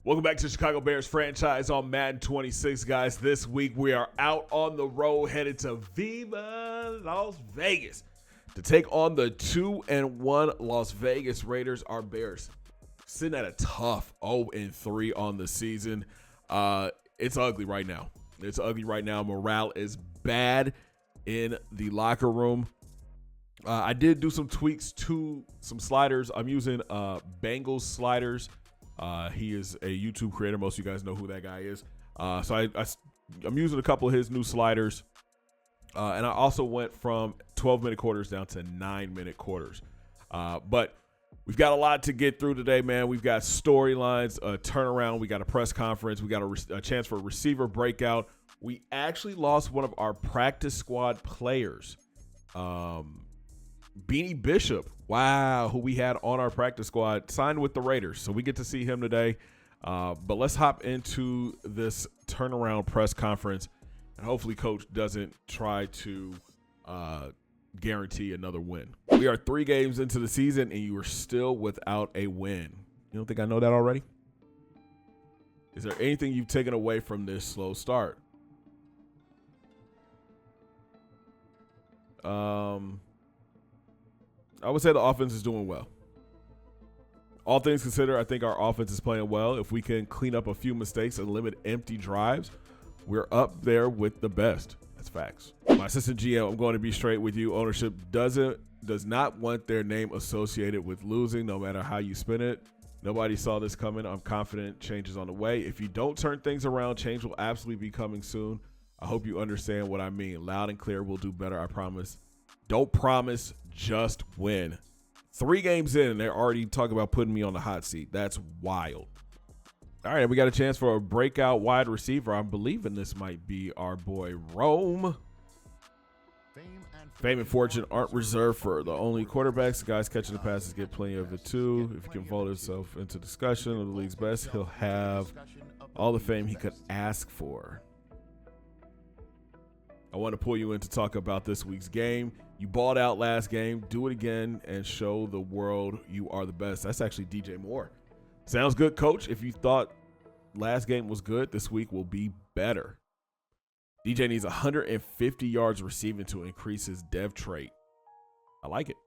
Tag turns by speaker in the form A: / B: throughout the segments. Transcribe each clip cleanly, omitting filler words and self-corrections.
A: Welcome back to Chicago Bears franchise on Madden 26, guys. This week we are out on the road headed to Viva Las Vegas to take on the 2-1 Las Vegas Raiders. Our Bears sitting at a tough 0-3 on the season. It's ugly right now. Morale is bad in the locker room. I did do some tweaks to some sliders. I'm using Bengals sliders. He is a YouTube creator. Most of you guys know who that guy is. So I'm using a couple of his new sliders. And I also went from 12-minute quarters down to 9-minute quarters. But we've got a lot to get through today, man. We've got storylines, a turnaround. We got a press conference. We got a chance for a receiver breakout. We actually lost one of our practice squad players. Beanie Bishop, wow, who we had on our practice squad, signed with the Raiders. So we get to see him today. But let's hop into this turnaround press conference. And hopefully Coach doesn't try to guarantee another win. We are 3 games into the season, and you are still without a win. You don't think I know that already? Is there anything you've taken away from this slow start? I would say the offense is doing well. All things considered, I think our offense is playing well. If we can clean up a few mistakes and limit empty drives, we're up there with the best. That's facts. My assistant GM, I'm going to be straight with you. Ownership does not want their name associated with losing, no matter how you spin it. Nobody saw this coming. I'm confident change is on the way. If you don't turn things around, change will absolutely be coming soon. I hope you understand what I mean. Loud and clear, we'll do better, I promise. Don't promise, just win. 3 games in, and they're already talking about putting me on the hot seat. That's wild. All right, we got a chance for a breakout wide receiver. I'm believing this might be our boy Rome. Fame and fortune aren't reserved for the only quarterbacks. The guys catching the passes get plenty of it too. If he can vote himself into discussion of the league's best, he'll have all the fame he could ask for. I want to pull you in to talk about this week's game. You balled out last game. Do it again and show the world you are the best. That's actually DJ Moore. Sounds good, Coach. If you thought last game was good, this week will be better. DJ needs 150 yards receiving to increase his dev trait. I like it.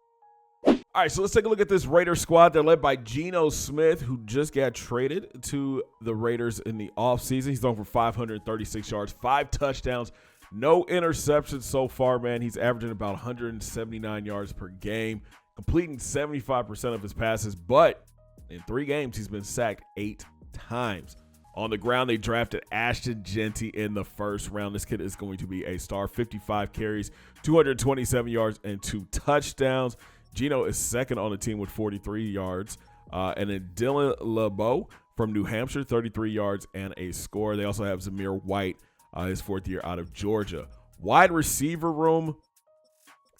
A: All right, so let's take a look at this Raiders squad. They're led by Geno Smith, who just got traded to the Raiders in the offseason. He's thrown for 536 yards, 5 touchdowns. No interceptions so far, man. He's averaging about 179 yards per game, completing 75% of his passes, but in 3 games, he's been sacked 8 times. On the ground, they drafted Ashton Jeanty in the first round. This kid is going to be a star. 55 carries, 227 yards, and 2 touchdowns. Geno is second on the team with 43 yards. And then Dylan LeBeau from New Hampshire, 33 yards and a score. They also have Zamir White, his 4th year out of Georgia. Wide receiver room,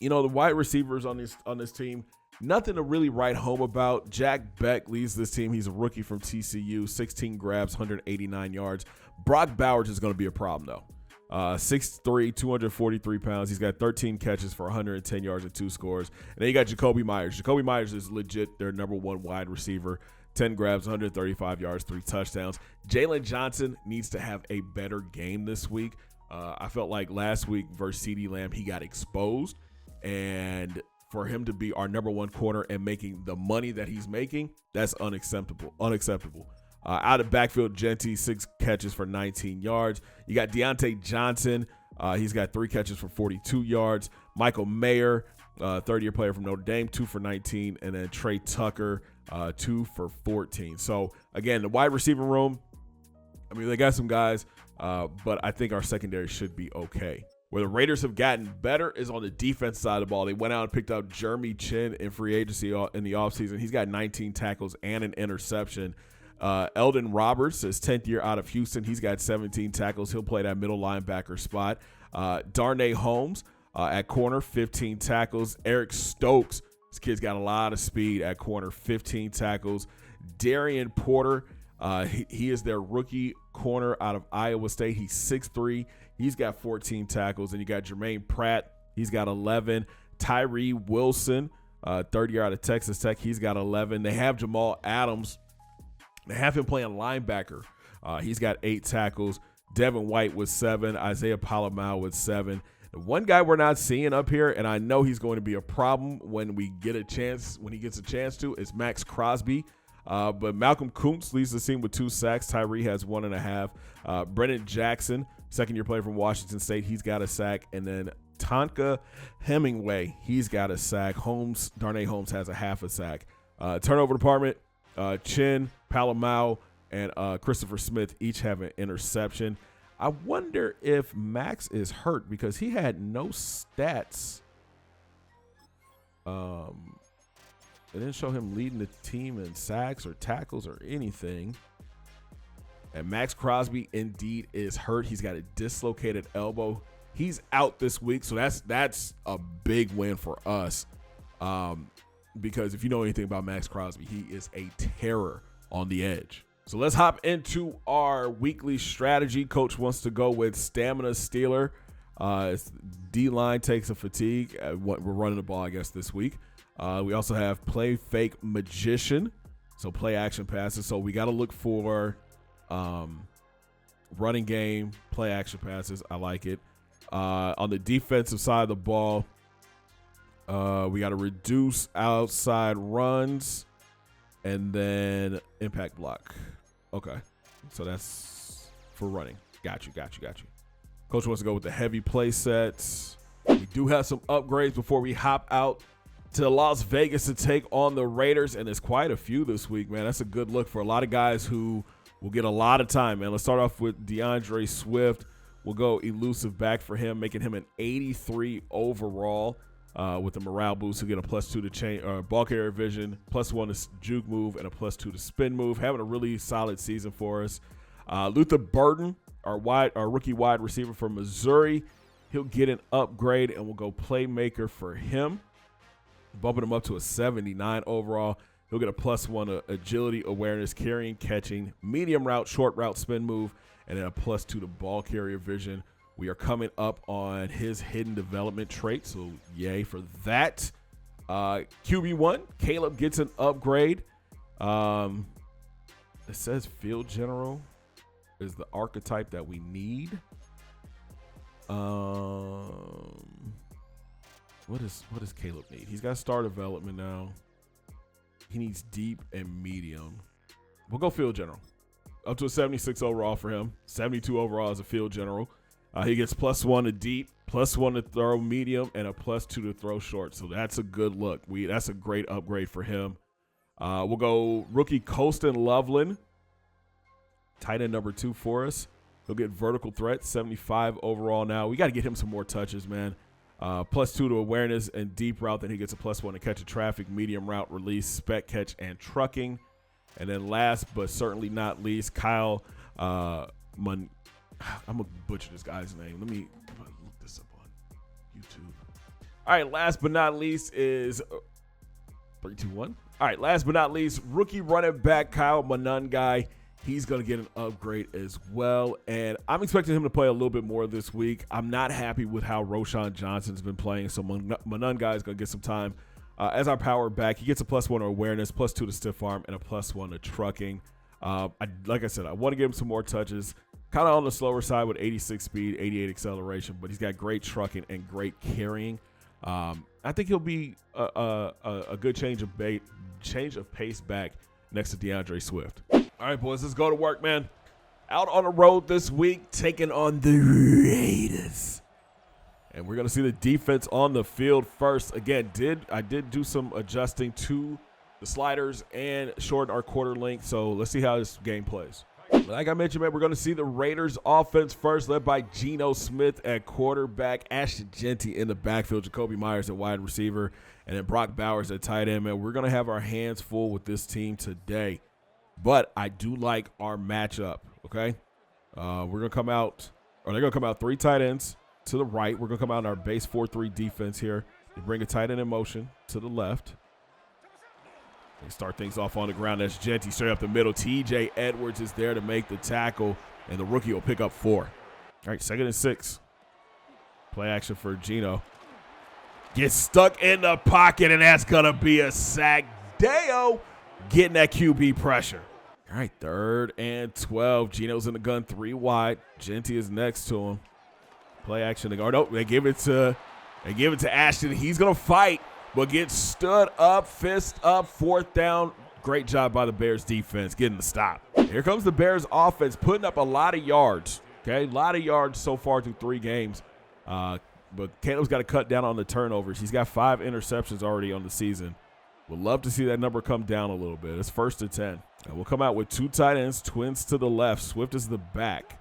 A: the wide receivers on this team, nothing to really write home about. Jack Beck leads this team. He's a rookie from TCU, 16 grabs, 189 yards. Brock Bowers is going to be a problem, though. 6'3", 243 pounds. He's got 13 catches for 110 yards and 2 scores. And then you got Jacoby Myers. Jacoby Myers is legit their number 1 wide receiver. 10 grabs, 135 yards, 3 touchdowns. Jalen Johnson needs to have a better game this week. I felt like last week versus CeeDee Lamb, he got exposed. And for him to be our number 1 corner and making the money that he's making, that's unacceptable. Out of backfield, Jeanty, 6 catches for 19 yards. You got Deontay Johnson. He's got 3 catches for 42 yards. Michael Mayer, 3rd-year player from Notre Dame, 2 for 19. And then Trey Tucker, 2 for 14. So, again, the wide receiver room, they got some guys, but I think our secondary should be okay. Where the Raiders have gotten better is on the defense side of the ball. They went out and picked up Jeremy Chin in free agency in the offseason. He's got 19 tackles and an interception. Eldon Roberts, his 10th year out of Houston, he's got 17 tackles. He'll play that middle linebacker spot. Darnay Holmes at corner, 15 tackles. Eric Stokes, this kid's got a lot of speed at corner, 15 tackles. Darian Porter, he is their rookie corner out of Iowa State. He's 6'3". He's got 14 tackles. And you got Jermaine Pratt. He's got 11. Tyree Wilson, 3rd year out of Texas Tech. He's got 11. They have Jamal Adams, They have him playing linebacker. He's got 8 tackles. Devin White with 7. Isaiah Palamau with 7. The one guy we're not seeing up here, and I know he's going to be a problem when he gets a chance to, is Max Crosby. But Malcolm Kuntz leads the team with 2 sacks. Tyree has 1.5. Brennan Jackson, second-year player from Washington State, he's got a sack. And then Tonka Hemingway, he's got a sack. Darnay Holmes has a half a sack. Turnover department, Chin, Palamau, and Christopher Smith each have an interception. I wonder if Max is hurt because he had no stats. It didn't show him leading the team in sacks or tackles or anything. And Max Crosby indeed is hurt. He's got a dislocated elbow. He's out this week, so that's a big win for us. Because if you know anything about Max Crosby, he is a terror on the edge. So let's hop into our weekly strategy. Coach wants to go with Stamina Stealer. D-line takes a fatigue. We're running the ball, I guess, this week. We also have Play Fake Magician. So play action passes. So we got to look for running game, play action passes. I like it. On the defensive side of the ball, we got to reduce outside runs and then impact block. Okay. So that's for running. Got you. Coach wants to go with the heavy play sets. We do have some upgrades before we hop out to Las Vegas to take on the Raiders, and there's quite a few this week, man. That's a good look for a lot of guys who will get a lot of time, man. Let's start off with DeAndre Swift. We'll go elusive back for him, making him an 83 overall with the morale boost. He'll get a +2 to ball carrier vision, +1 to juke move, and a +2 to spin move. Having a really solid season for us. Luther Burden, our rookie wide receiver from Missouri, he'll get an upgrade, and we'll go playmaker for him, bumping him up to a 79 overall. He'll get a +1 to agility, awareness, carrying, catching, medium route, short route, spin move, and then a +2 to ball carrier vision. We are coming up on his hidden development trait, so yay for that. QB1, Caleb gets an upgrade. It says field general is the archetype that we need. What does Caleb need? He's got star development now. He needs deep and medium. We'll go field general. Up to a 76 overall for him. 72 overall as a field general. He gets +1 to deep, +1 to throw medium, and a +2 to throw short. So that's a good look. That's a great upgrade for him. We'll go rookie Colston Loveland, tight end number 2 for us. He'll get vertical threat, 75 overall now. We got to get him some more touches, man. +2 to awareness and deep route. Then he gets a +1 to catch a traffic, medium route, release, spec catch, and trucking. And then last but certainly not least, Kyle I'm going to butcher this guy's name. Let me look this up on YouTube. All right, last but not least is 3, 2, 1. All right, last but not least, rookie running back Kyle Manungai. He's going to get an upgrade as well, and I'm expecting him to play a little bit more this week. I'm not happy with how Roshan Johnson's been playing, so Manungai is going to get some time. As our power back, he gets a +1 to awareness, +2 to stiff arm, and a +1 to trucking. Like I said, I want to give him some more touches. Kind of on the slower side with 86 speed, 88 acceleration, but he's got great trucking and great carrying. I think he'll be a good change of pace back next to DeAndre Swift. All right, boys, let's go to work, man. Out on the road this week, taking on the Raiders. And we're going to see the defense on the field first. Again, I did do some adjusting to the sliders and shorten our quarter length, so let's see how this game plays. Like I mentioned, man, we're going to see the Raiders offense first, led by Geno Smith at quarterback, Ashton Jeanty in the backfield, Jacoby Myers at wide receiver, and then Brock Bowers at tight end, man. We're going to have our hands full with this team today. But I do like our matchup, okay? They're going to come out 3 tight ends to the right. We're going to come out in our base 4-3 defense here. They bring a tight end in motion to the left. They start things off on the ground. That's Jeanty straight up the middle. TJ Edwards is there to make the tackle, and the rookie will pick up 4. All right, 2nd and 6. Play action for Geno. Gets stuck in the pocket, and that's going to be a sack. Deo getting that QB pressure. All right, 3rd and 12. Geno's in the gun, 3 wide. Genty is next to him. Play action. They give it to Ashton. He's gonna fight, but gets stood up, fist up, 4th down. Great job by the Bears defense getting the stop. Here comes the Bears offense, putting up a lot of yards. Okay, a lot of yards so far through 3 games. But Caleb's got to cut down on the turnovers. He's got 5 interceptions already on the season. Would love to see that number come down a little bit. It's 1st and 10. And we'll come out with 2 tight ends, twins to the left. Swift is the back.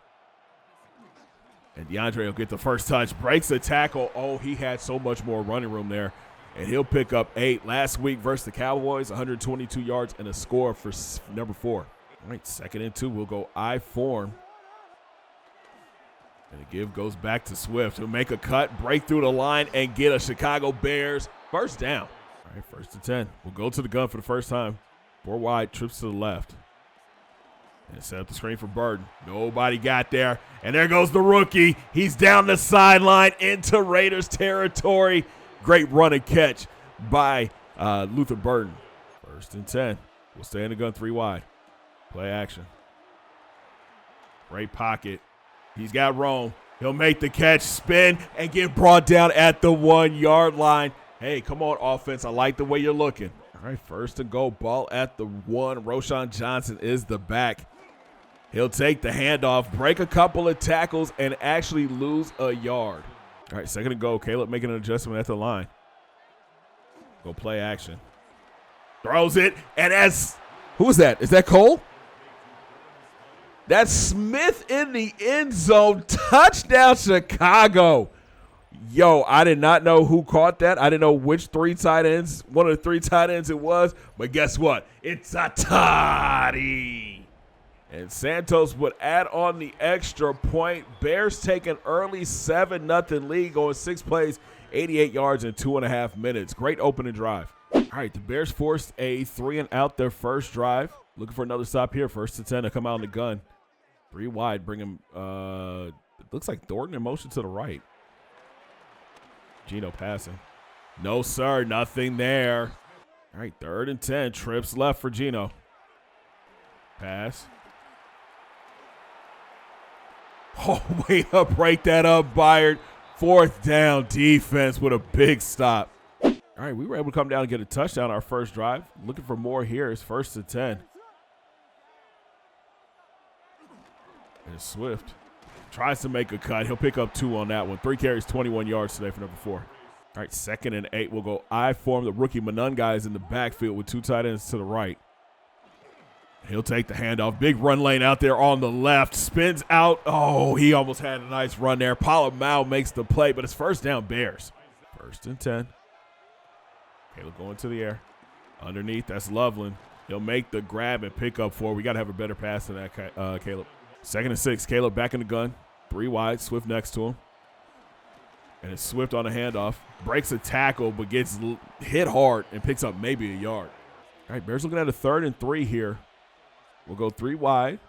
A: And DeAndre will get the first touch, breaks the tackle. Oh, he had so much more running room there. And he'll pick up 8. Last week versus the Cowboys, 122 yards and a score for number 4. All right, 2nd and 2. We'll go I form. And the give goes back to Swift. He'll make a cut, break through the line, and get a Chicago Bears first down. All right, 1st and 10. We'll go to the gun for the first time. 4 wide, trips to the left. And set up the screen for Burden. Nobody got there. And there goes the rookie. He's down the sideline into Raiders territory. Great run and catch by Luther Burden. 1st and 10. We'll stay in the gun, 3 wide. Play action. Great pocket. He's got Rome. He'll make the catch, spin, and get brought down at the 1-yard line. Hey, come on, offense. I like the way you're looking. All right, 1st and goal. Ball at the 1. Roshan Johnson is the back. He'll take the handoff, break a couple of tackles, and actually lose a yard. All right, 2nd and goal. Caleb making an adjustment at the line. Go play action. Throws it, and who is that? Is that Cole? That's Smith in the end zone. Touchdown, Chicago. Yo, I did not know who caught that. I didn't know which 3 tight ends, one of the 3 tight ends it was. But guess what? It's a Toddy. And Santos would add on the extra point. Bears take an early 7-0 lead, going 6 plays, 88 yards in 2.5 minutes. Great opening drive. All right, the Bears forced a 3-and-out their first drive. Looking for another stop here. 1st and 10 to come out in the gun. 3 wide, bring him, it looks like Thornton in motion to the right. Geno passing. No, sir, nothing there. All right, 3rd and 10, trips left for Geno. Pass. Oh, way to break that up, Byard. 4th down defense with a big stop. All right, we were able to come down and get a touchdown our first drive. Looking for more here. It's 1st and 10. And Swift tries to make a cut. He'll pick up 2 on that one. 3 carries, 21 yards today for number 4. All right, 2nd and 8. We'll go I form. The rookie Manun is in the backfield with 2 tight ends to the right. He'll take the handoff. Big run lane out there on the left. Spins out. Oh, he almost had a nice run there. Polamalu makes the play, but it's 1st down Bears. 1st and 10. Caleb going to the air. Underneath, that's Loveland. He'll make the grab and pick up 4. We got to have a better pass than that, Caleb. 2nd and 6. Caleb back in the gun. 3 wide. Swift next to him. And it's Swift on the handoff. Breaks a tackle, but gets hit hard and picks up maybe a yard. All right, Bears looking at a 3rd and 3 here. We'll go 3 wide.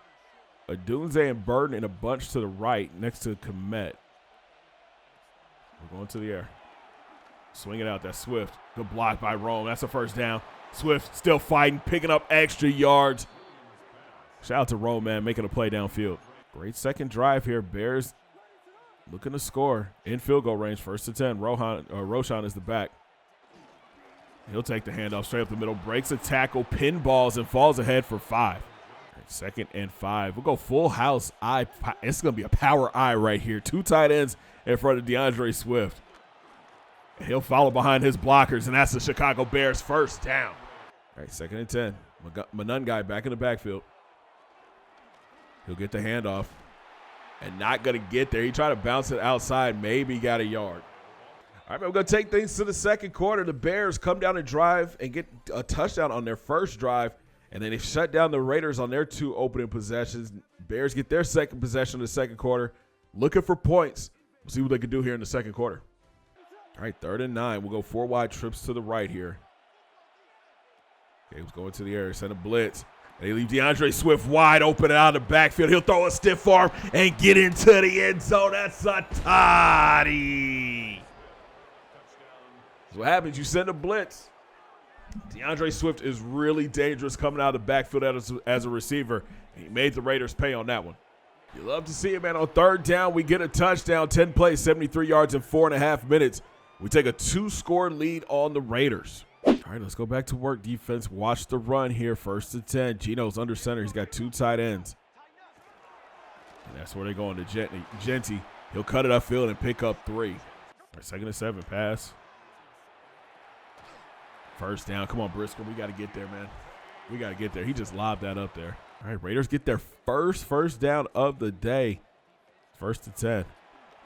A: Adunze and Burden in a bunch to the right next to Komet. We're going to the air. Swing it out. That's Swift. Good block by Rome. That's a 1st down. Swift still fighting, picking up extra yards. Shout out to Rome, man, making a play downfield. Great 2nd drive here. Bears looking to score in field goal range. 1st and 10. Roshan is the back. He'll take the handoff straight up the middle. Breaks a tackle, pinballs, and falls ahead for 5. 2nd and 5. We'll go full house I. It's going to be a power I right here. 2 tight ends in front of DeAndre Swift. He'll follow behind his blockers, and that's the Chicago Bears' 1st down. All right, 2nd and 10. Manun back in the backfield. He'll get the handoff and not going to get there. He tried to bounce it outside, maybe got a yard. All right, man, we're going to take things to the 2nd quarter. The Bears come down and drive and get a touchdown on their first drive, and then they shut down the Raiders on their 2 opening possessions. Bears get their 2nd possession in the 2nd quarter, looking for points. We'll see what they can do here in the 2nd quarter. All right, 3rd and 9. We'll go 4 wide trips to the right here. Gabe's going to the area, send a blitz. They leave DeAndre Swift wide open out of the backfield. He'll throw a stiff arm and get into the end zone. That's a Toddy. That's what happens. You send a blitz. DeAndre Swift is really dangerous coming out of the backfield as a receiver. He made the Raiders pay on that one. You love to see it, man. On third down, we get a touchdown, 10 plays, 73 yards in 4.5 minutes. We take a 2-score lead on the Raiders. All right, let's go back to work. Defense, watch the run here. 1st and 10. Geno's under center. He's got 2 tight ends. And that's where they're going to Genty. He'll cut it upfield and pick up 3. All right, 2nd and 7, pass. 1st down. Come on, Briscoe. We got to get there, man. We got to get there. He just lobbed that up there. All right, Raiders get their first down of the day. 1st and 10.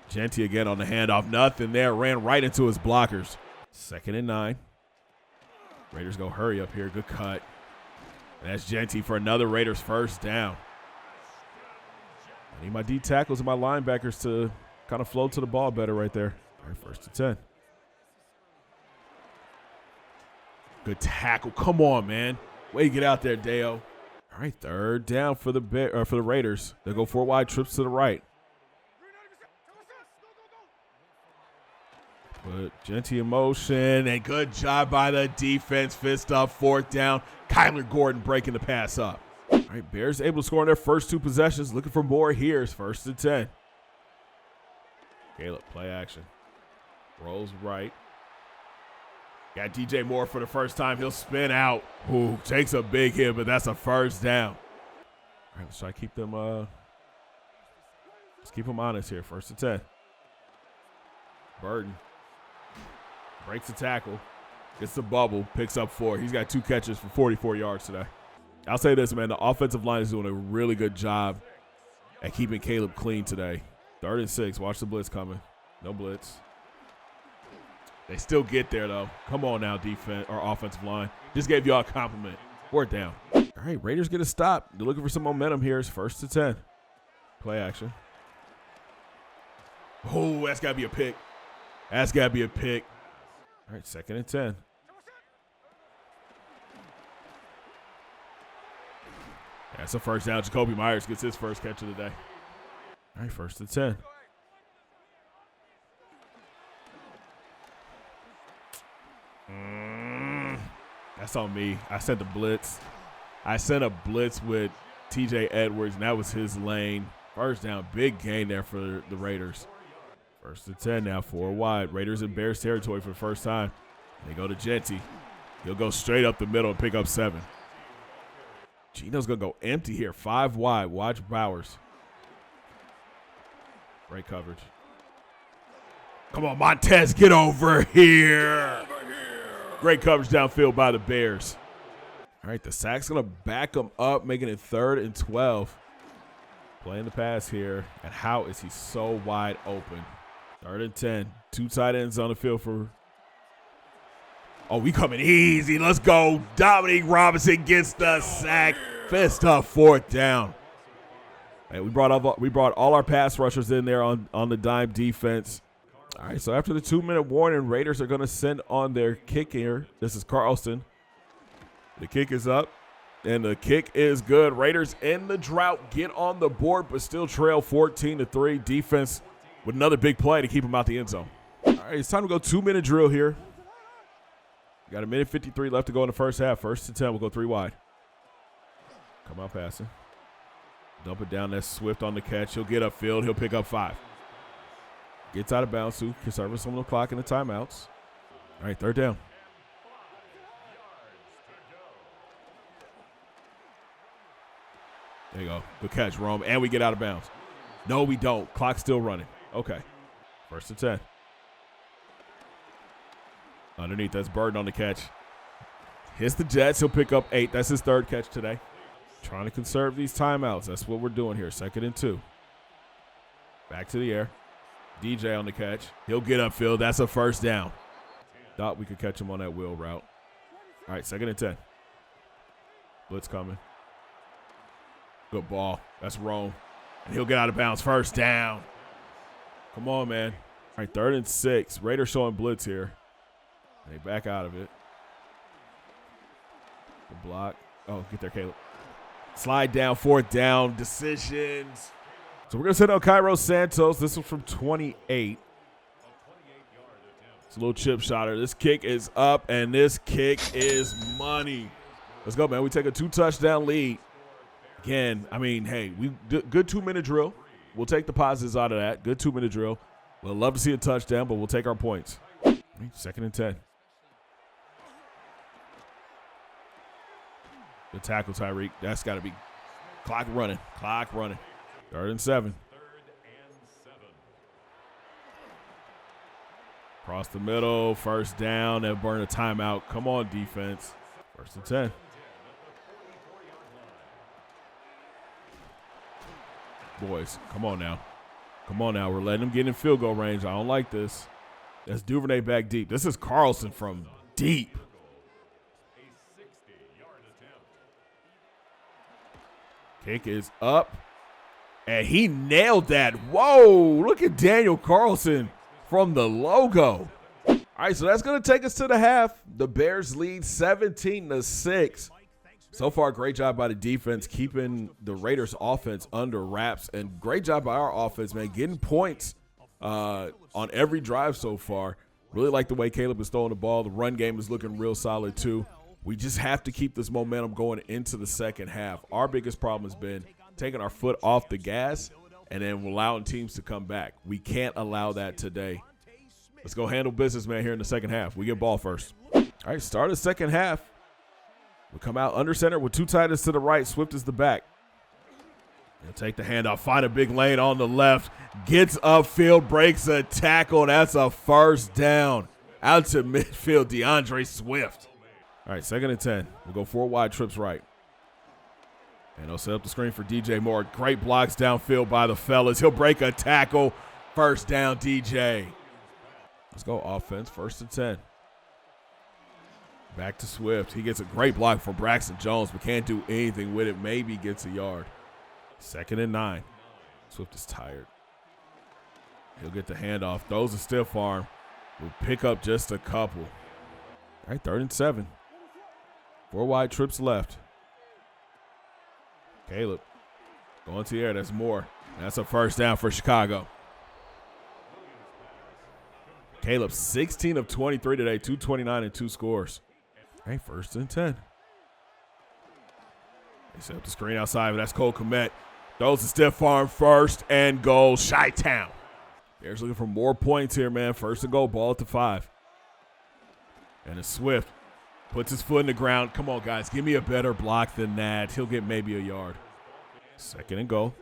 A: Genty again on the handoff. Nothing there. Ran right into his blockers. 2nd and 9. Raiders go hurry up here. Good cut. And that's Genty for another Raiders 1st down. I need my D tackles and my linebackers to kind of flow to the ball better right there. All right, 1st and 10. Good tackle. Come on, man. Way to get out there, Deo. All right, 3rd down for the Raiders. They go 4 wide, trips to the right. Put Genty in motion, and good job by the defense. Fist up, 4th down. Kyler Gordon breaking the pass up. All right, Bears able to score on their first 2 possessions. Looking for more here. It's 1st and 10. Caleb, play action. Rolls right. Got DJ Moore for the first time. He'll spin out. Ooh, takes a big hit, but that's a 1st down. All right, let's try to keep them let's keep them honest here. 1st and 10. Burton breaks the tackle, gets the bubble, picks up 4. He's got 2 catches for 44 yards today. I'll say this, man. The offensive line is doing a really good job at keeping Caleb clean today. 3rd and 6. Watch the blitz coming. No blitz. They still get there, though. Come on now, defense or offensive line. Just gave y'all a compliment. 4th down. All right, Raiders get a stop. They're looking for some momentum here. It's 1st and 10. Play action. Oh, that's got to be a pick. That's got to be a pick. All right, 2nd and 10. That's a 1st down. Jacoby Myers gets his first catch of the day. All right, 1st and 10. That's on me. I sent the blitz. I sent a blitz with TJ Edwards, and that was his lane. 1st down, big gain there for the Raiders. 1st and 10 now, 4 wide. Raiders in Bears territory for the first time. They go to Genty. He'll go straight up the middle and pick up 7. Geno's going to go empty here, 5 wide. Watch Bowers. Great coverage. Come on, Montez, get over here. Great coverage downfield by the Bears. All right, the sack's going to back him up, making it 3rd and 12. Playing the pass here, and how is he so wide open? 3rd and 10. 2 tight ends on the field for. Oh, we coming easy. Let's go. Dominique Robinson gets the sack. Fist up, 4th down. Hey, we brought all our pass rushers in there on the dime defense. All right, so after the 2-minute warning, Raiders are going to send on their kick here. This is Carlson. The kick is up, and the kick is good. Raiders in the drought, get on the board, but still trail 14-3. Defense with another big play to keep them out the end zone. All right, it's time to go 2-minute drill here. We got 1:53 left to go in the first half. 1st and 10, we'll go 3 wide. Come out passing. Dump it down. That's Swift on the catch. He'll get upfield. He'll pick up 5. Gets out of bounds to conserve some of the clock and the timeouts. All right, 3rd down. There you go. Good catch, Rome. And we get out of bounds. No, we don't. Clock's still running. Okay. 1st and 10. Underneath, that's Burden on the catch. Hits the Jets. He'll pick up 8. That's his 3rd catch today. Trying to conserve these timeouts. That's what we're doing here. 2nd and 2. Back to the air. DJ on the catch. He'll get upfield. That's a 1st down. Thought we could catch him on that wheel route. All right, 2nd and 10. Blitz coming. Good ball. That's Rome. And he'll get out of bounds. 1st down. Come on, man. All right, 3rd and 6. Raiders showing blitz here. They back out of it. The block. Oh, get there, Caleb. Slide down, 4th down. Decisions. So we're going to send out Cairo Santos. This was from 28. It's a little chip shotter. This kick is up, and this kick is money. Let's go, man. We take a 2-touchdown lead. Again, I mean, hey, good 2-minute drill. We'll take the positives out of that. Good 2-minute drill. We'll love to see a touchdown, but we'll take our points. 2nd and 10. Good tackle, Tyreek. That's got to be clock running. 3rd and 7. Across the middle, 1st down. They'll burn a timeout. Come on, defense. 1st and 10. Boys, come on now. We're letting them get in field goal range. I don't like this. That's Duvernay back deep. This is Carlson from deep. Kick is up. And he nailed that. Whoa, look at Daniel Carlson from the logo. All right, so that's going to take us to the half. The Bears lead 17-6. So far, great job by the defense keeping the Raiders' offense under wraps, and great job by our offense, man, getting points on every drive so far. Really like the way Caleb is throwing the ball. The run game is looking real solid too. We just have to keep this momentum going into the second half. Our biggest problem has been taking our foot off the gas and then allowing teams to come back. We can't allow that today. Let's go handle business, man, here in the second half. We get ball first. All right, start the second half. We come out under center with 2 tight ends to the right. Swift is the back. He'll take the handoff, find a big lane on the left, gets upfield, breaks a tackle. That's a 1st down. Out to midfield, DeAndre Swift. All right, 2nd and 10. We'll go 4 wide, trips right. And they'll set up the screen for DJ Moore. Great blocks downfield by the fellas. He'll break a tackle. 1st down, DJ. Let's go offense, 1st and 10. Back to Swift. He gets a great block from Braxton Jones, but can't do anything with it. Maybe gets a yard. 2nd and 9. Swift is tired. He'll get the handoff. Throws a stiff arm. We'll pick up just a couple. All right, 3rd and 7. 4 wide, trips left. Caleb going to the air. That's Moore. That's a 1st down for Chicago. Caleb 16 of 23 today, 229 and 2 scores. All right, 1st and 10. They set up the screen outside, but that's Cole Kmet. Throws a stiff arm, 1st and goal, Chi-Town. Bears looking for more points here, man. 1st and goal, ball at the 5. And it's Swift. Puts his foot in the ground. Come on, guys. Give me a better block than that. He'll get maybe a yard. 2nd and goal.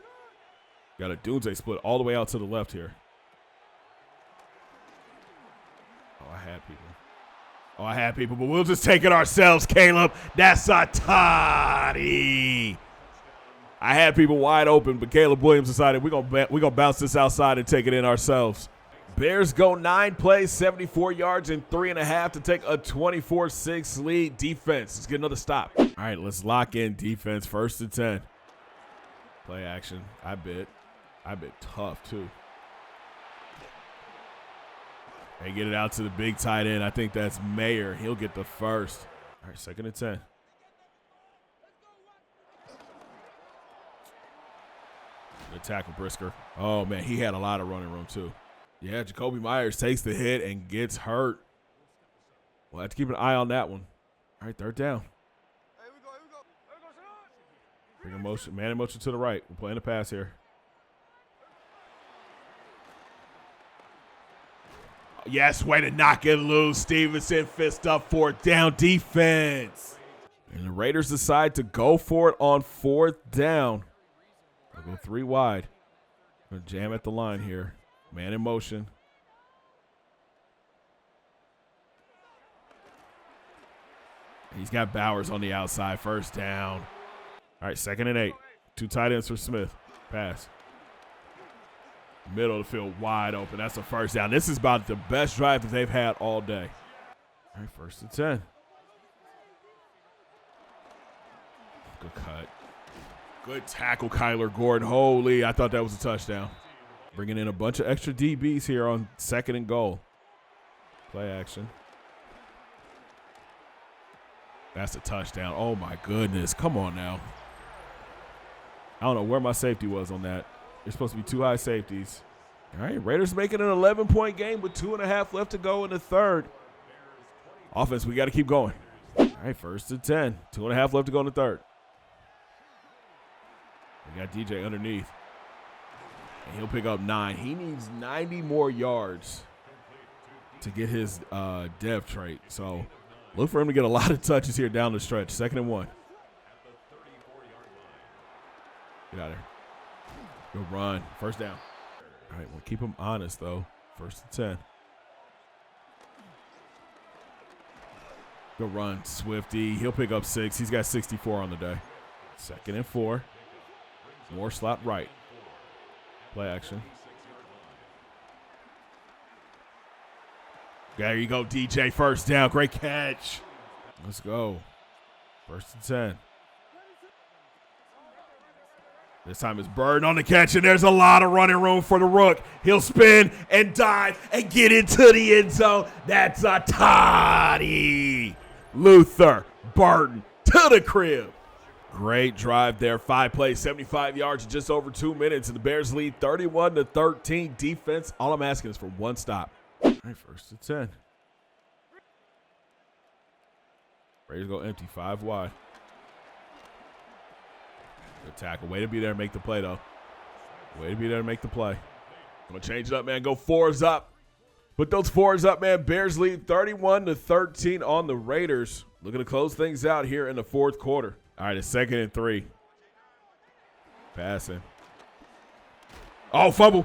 A: Got a Dunze split all the way out to the left here. I had people, but we'll just take it ourselves, Caleb. That's a toddy. I had people wide open, but Caleb Williams decided we're gonna bounce this outside and take it in ourselves. Bears go 9 plays, 74 yards, and 3.5 to take a 24-6 lead. Defense, let's get another stop. All right, let's lock in defense. 1st and 10. Play action. I bit tough too. They get it out to the big tight end. I think that's Mayer. He'll get the 1st. All right, 2nd and 10. Good tackle, Brisker. Oh, man, he had a lot of running room too. Yeah, Jacoby Myers takes the hit and gets hurt. We'll have to keep an eye on that one. All right, 3rd down. Bring a motion, man in motion to the right. We're playing a pass here. Yes, way to knock it loose. Stevenson, fist up, 4th down, defense. And the Raiders decide to go for it on 4th down. They'll go 3 wide. Gonna jam at the line here. Man in motion. He's got Bowers on the outside, 1st down. All right, 2nd and 8. 2 tight ends for Smith. Pass. Middle of the field, wide open. That's a 1st down. This is about the best drive that they've had all day. All right, 1st and 10. Good cut. Good tackle, Kyler Gordon. Holy, I thought that was a touchdown. Bringing in a bunch of extra DBs here on 2nd and goal. Play action. That's a touchdown. Oh, my goodness. Come on now. I don't know where my safety was on that. There's supposed to be 2 high safeties. All right, Raiders making an 11-point game with 2.5 left to go in the third. Offense, we got to keep going. All right, 1st and 10. 2.5 left to go in the third. We got DJ underneath. And he'll pick up 9. He needs 90 more yards to get his dev trait. So look for him to get a lot of touches here down the stretch. 2nd and 1. Get out of there. Good run. 1st down. All right, we'll keep him honest, though. 1st and 10. Good run, Swifty. He'll pick up 6. He's got 64 on the day. 2nd and 4. More slot right. Play action. There you go, DJ. 1st down. Great catch. Let's go. 1st and 10. This time it's Bird on the catch, and there's a lot of running room for the Rook. He'll spin and dive and get into the end zone. That's a toddy. Luther Burton to the crib. Great drive there. 5 plays, 75 yards in just over 2 minutes, and the Bears lead 31-13. Defense, all I'm asking is for 1 stop. All right, 1st and 10. Raiders go empty, 5 wide. Good tackle. Way to be there and make the play, though. Way to be there and make the play. I'm going to change it up, man. Go 4s up. Put those 4s up, man. Bears lead 31-13 on the Raiders. Looking to close things out here in the 4th quarter. All right, it's 2nd and 3. Passing. Oh, fumble.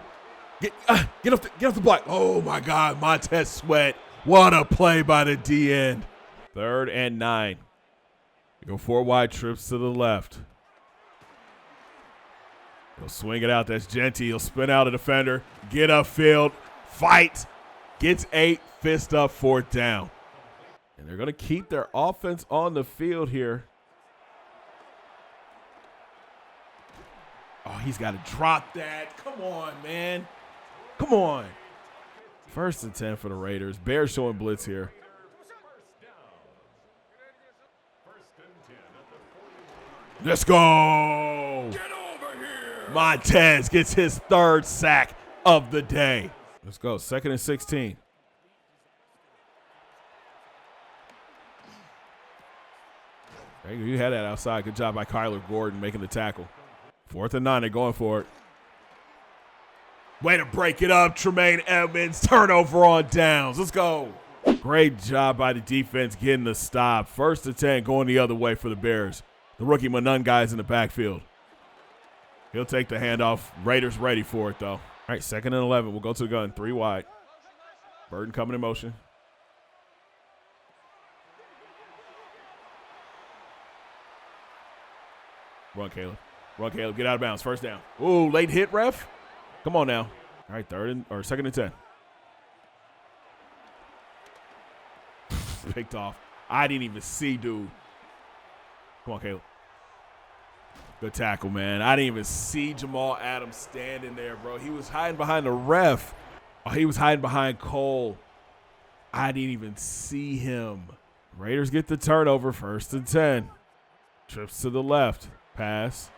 A: Get off the block. Oh, my God. Montez Sweat. What a play by the D end. 3rd and 9. Go 4 wide trips to the left. He'll swing it out. That's Genty. He'll spin out a defender. Get upfield. Fight. Gets 8. Fist up. 4th down. And they're going to keep their offense on the field here. Oh, he's got to drop that. Come on, man. Come on. 1st and 10 for the Raiders. Bears showing blitz here. Let's go. Get over here. Montez gets his 3rd sack of the day. Let's go. 2nd and 16. There you had that outside. Good job by Kyler Gordon making the tackle. 4th and 9. They're going for it. Way to break it up, Tremaine Edmonds. Turnover on downs. Let's go. Great job by the defense getting the stop. 1st and 10 going the other way for the Bears. The rookie Manun guy's in the backfield. He'll take the handoff. Raiders ready for it, though. All right, 2nd and 11. We'll go to the gun. 3 wide. Burton coming in motion. Run, Caleb. Run, Caleb. Get out of bounds. 1st down. Ooh, late hit, ref. Come on now. All right, 2nd and 10. Picked off. I didn't even see, dude. Come on, Caleb. Good tackle, man. I didn't even see Jamal Adams standing there, bro. He was hiding behind the ref. Oh, he was hiding behind Cole. I didn't even see him. Raiders get the turnover. 1st and 10. Trips to the left. Pass.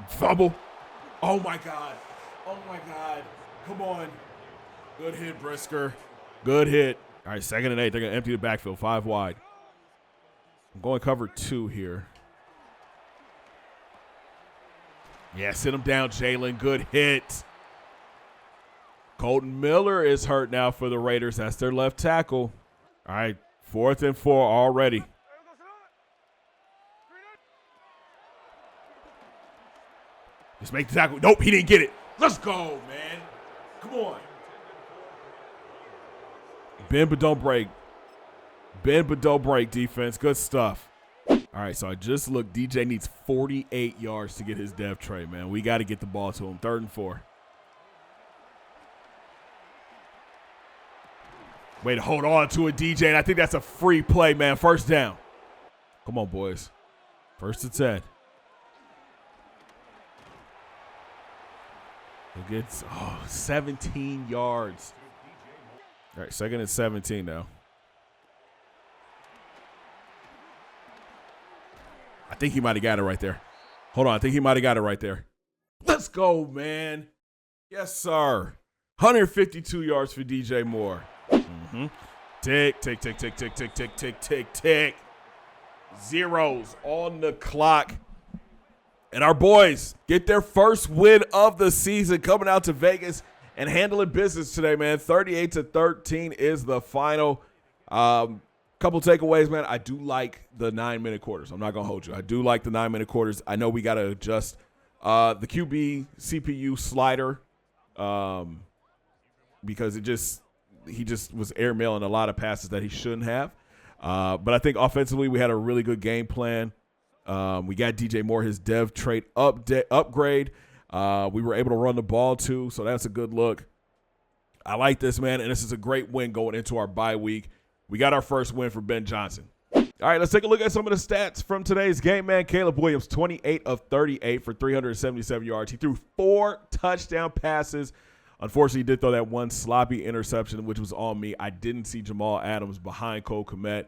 A: Fumble. Oh, my God. Oh, my God. Come on. Good hit, Brisker. Good hit. All right, 2nd and 8. They're going to empty the backfield. 5 wide. I'm going cover 2 here. Yeah, sit him down, Jalen. Good hit. Colton Miller is hurt now for the Raiders. That's their left tackle. All right, 4th and 4 already. Just make the tackle. Nope, he didn't get it. Let's go, man. Come on. Bend but don't break. Bend but don't break, defense. Good stuff. All right, so I just looked. DJ needs 48 yards to get his dev trait, man. We got to get the ball to him. 3rd and 4. Way to hold on to it, DJ, and I think that's a free play, man. 1st down. Come on, boys. 1st and 10. He gets 17 yards. All right, 2nd and 17 now. I think he might have got it right there. Hold on. I think he might have got it right there. Let's go, man. Yes, sir. 152 yards for DJ Moore. Tick, tick, tick, tick, tick, tick, tick, tick, tick, tick. Zeros on the clock. And our boys get their first win of the season coming out to Vegas and handling business today, man. 38-13 is the final. Couple takeaways, man. I do like the 9-minute quarters. I'm not going to hold you. I do like the 9-minute quarters. I know we got to adjust the QB CPU slider because he just was airmailing a lot of passes that he shouldn't have. But I think offensively we had a really good game plan. We got DJ Moore his dev trait upgrade. We were able to run the ball too, so that's a good look. I like this, man, and this is a great win going into our bye week. We got our first win for Ben Johnson. All right, let's take a look at some of the stats from today's game, man. Caleb Williams, 28 of 38 for 377 yards. He threw 4 touchdown passes. Unfortunately, he did throw that one sloppy interception, which was on me. I didn't see Jamal Adams behind Cole Kmet.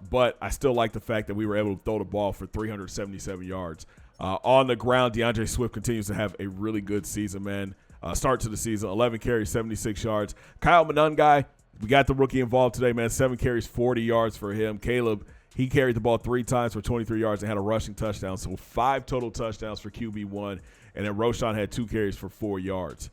A: But I still like the fact that we were able to throw the ball for 377 yards. On the ground, DeAndre Swift continues to have a really good season, man. Start to the season, 11 carries, 76 yards. Kyle Monangai, we got the rookie involved today, man. 7 carries, 40 yards for him. Caleb, he carried the ball 3 times for 23 yards and had a rushing touchdown. So 5 total touchdowns for QB1. And then Roshan had 2 carries for 4 yards.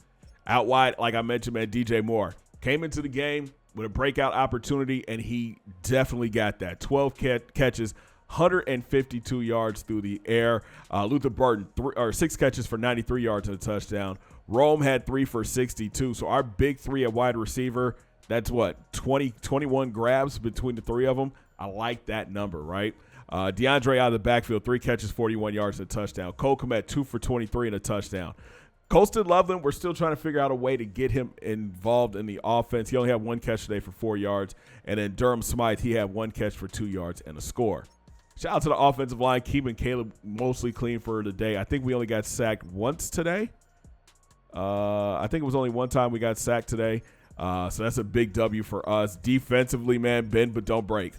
A: Out wide, like I mentioned, man, DJ Moore came into the game with a breakout opportunity, and he definitely got that. 12 catches, 152 yards through the air. Luther Burton, 6 catches for 93 yards and a touchdown. Rome had 3 for 62. So our big 3 at wide receiver, that's what, 21 grabs between the 3 of them. I like that number, right? DeAndre out of the backfield, 3 catches, 41 yards and a touchdown. Cole Kmet, 2 for 23 and a touchdown. Colston Loveland, we're still trying to figure out a way to get him involved in the offense. He only had 1 catch today for 4 yards. And then Durham Smythe, he had 1 catch for 2 yards and a score. Shout out to the offensive line, keeping Caleb mostly clean for the day. I think we only got sacked once today. I think it was only one time we got sacked today. So that's a big W for us. Defensively, man, bend but don't break.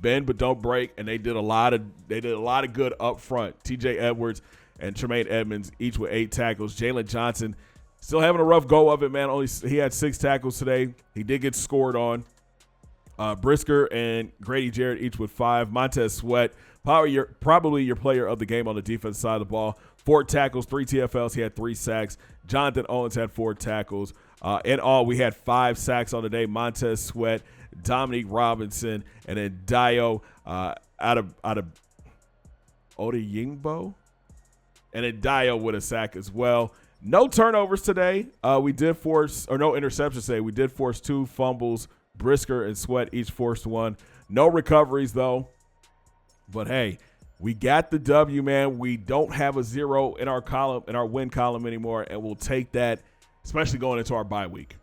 A: Bend but don't break. And they did a lot of good up front. TJ Edwards and Tremaine Edmonds, each with 8 tackles. Jalen Johnson still having a rough go of it, man. He had 6 tackles today. He did get scored on. Brisker and Grady Jarrett, each with 5. Montez Sweat, probably your player of the game on the defensive side of the ball. 4 tackles, 3 TFLs. He had 3 sacks. Jonathan Owens had 4 tackles. In all, we had 5 sacks on the day. Montez Sweat, Dominique Robinson, and then Dio out of Odeyingbo. And then Dio with a sack as well. No turnovers today. No interceptions today. We did force 2 fumbles. Brisker and Sweat each forced 1. No recoveries, though. But, hey, we got the W, man. We don't have a 0 in our win column anymore, and we'll take that, especially going into our bye week.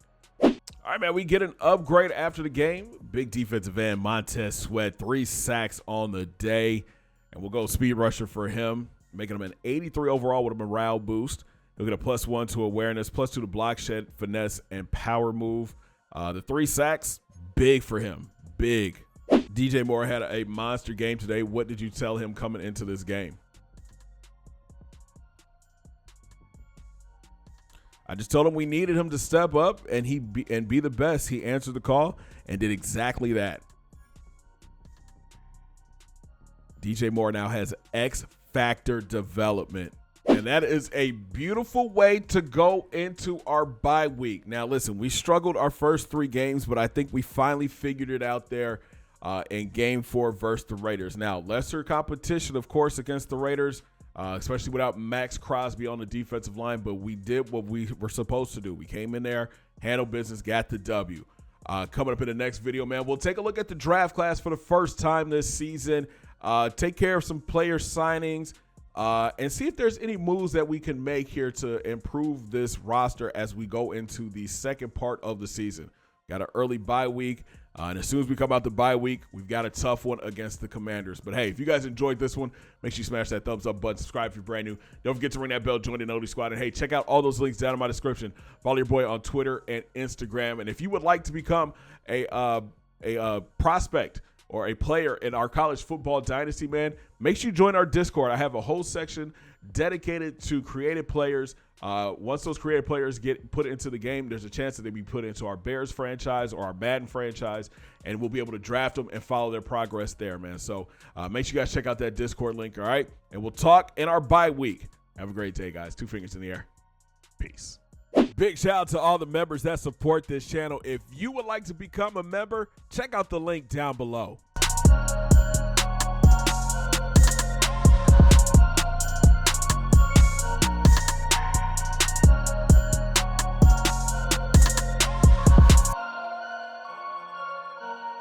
A: All right, man, we get an upgrade after the game. Big defensive end, Montez Sweat, 3 sacks on the day. And we'll go speed rusher for him, making him an 83 overall with a morale boost. He'll get a +1 to awareness, +2 to block shed, finesse, and power move. The 3 sacks, big for him. Big. DJ Moore had a monster game today. What did you tell him coming into this game? I just told him we needed him to step up and be the best. He answered the call and did exactly that. DJ Moore now has X Factor development. And that is a beautiful way to go into our bye week. Now, listen, we struggled our first 3 games, but I think we finally figured it out there in Game 4 versus the Raiders. Now, lesser competition, of course, against the Raiders, especially without Max Crosby on the defensive line, but we did what we were supposed to do. We came in there, handled business, got the W. Coming up in the next video, man, we'll take a look at the draft class for the first time this season, take care of some player signings, and see if there's any moves that we can make here to improve this roster as we go into the second part of the season. Got an early bye week, and as soon as we come out the bye week, we've got a tough one against the Commanders. But, hey, if you guys enjoyed this one, make sure you smash that thumbs up button, subscribe if you're brand new. Don't forget to ring that bell, join the Noti Squad, and, hey, check out all those links down in my description. Follow your boy on Twitter and Instagram. And if you would like to become a prospect or a player in our college football dynasty, man, make sure you join our Discord. I have a whole section dedicated to creative players. Once those creative players get put into the game, there's a chance that they be put into our Bears franchise or our Madden franchise, and we'll be able to draft them and follow their progress there, man. So make sure you guys check out that Discord link, all right? And we'll talk in our bye week. Have a great day, guys. 2 fingers in the air. Peace. Big shout out to all the members that support this channel. If you would like to become a member, check out the link down below.